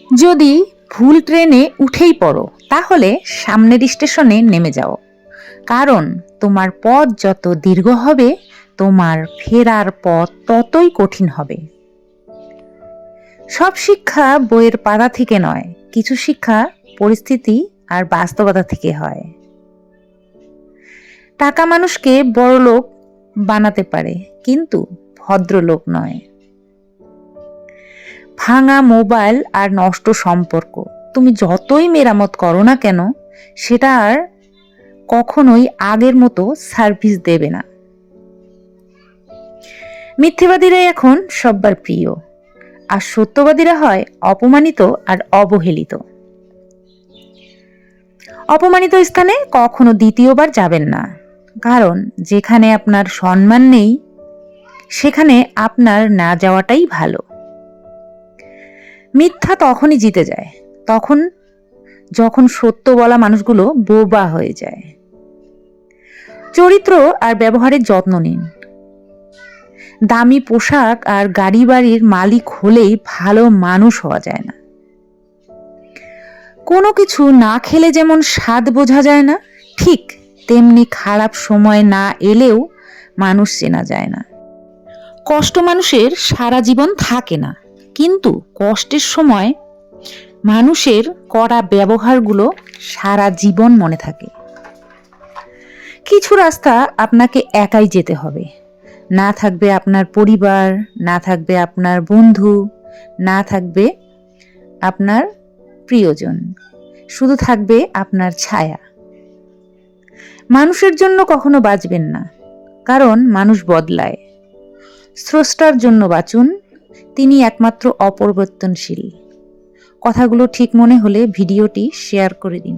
যদি ভুল ট্রেনে উঠেই পড়ো তাহলে সামনের স্টেশনে নেমে যাও, কারণ তোমার পথ যত দীর্ঘ হবে তোমার ফেরার পথ ততই কঠিন হবে। সব শিক্ষা বইয়ের পাতা থেকে নয়, কিছু শিক্ষা পরিস্থিতি আর বাস্তবতা থেকে হয়। টাকা মানুষকে বড়লোক বানাতে পারে, কিন্তু ভদ্রলোক নয়। ভাঙা মোবাইল আর নষ্ট সম্পর্ক তুমি যতই মেরামত করো না কেন, সেটা আর কখনোই আগের মতো সার্ভিস দেবে না। মিথ্যেবাদীরাই এখন সবার প্রিয়, আর সত্যবাদীরা হয় অপমানিত আর অবহেলিত। অপমানিত স্থানে কখনো দ্বিতীয়বার যাবেন না, কারণ যেখানে আপনার সম্মান নেই সেখানে আপনার না যাওয়াটাই ভালো। মিথ্যা তখনই জিতে যায় যখন সত্য বলা মানুষগুলো বোবা হয়ে যায়। চরিত্র আর ব্যবহারের যত্ন নিন। দামি পোশাক আর গাড়ি বাড়ির মালিক হলেই ভালো মানুষ হওয়া যায় না। কোনো কিছু না খেলে যেমন স্বাদ বোঝা যায় না, ঠিক তেমনি খারাপ সময় না এলেও মানুষ চেনা যায় না। কষ্ট মানুষের সারা জীবন থাকে না, কিন্তু কষ্টের সময় মানুষের কড়া ব্যবহারগুলো সারা জীবন মনে থাকে। কিছু রাস্তা আপনাকে একাই যেতে হবে, না থাকবে আপনার পরিবার, না থাকবে আপনার বন্ধু, না থাকবে আপনার প্রিয়জন, শুধু থাকবে আপনার ছায়া। মানুষের জন্য কখনো বাঁচবেন না, কারণ মানুষ বদলায়। স্রষ্টার জন্য বাঁচুন, তিনি একমাত্র অপরিবর্তনশীল। কথাগুলো ঠিক মনে হলে ভিডিওটি শেয়ার করে দিন।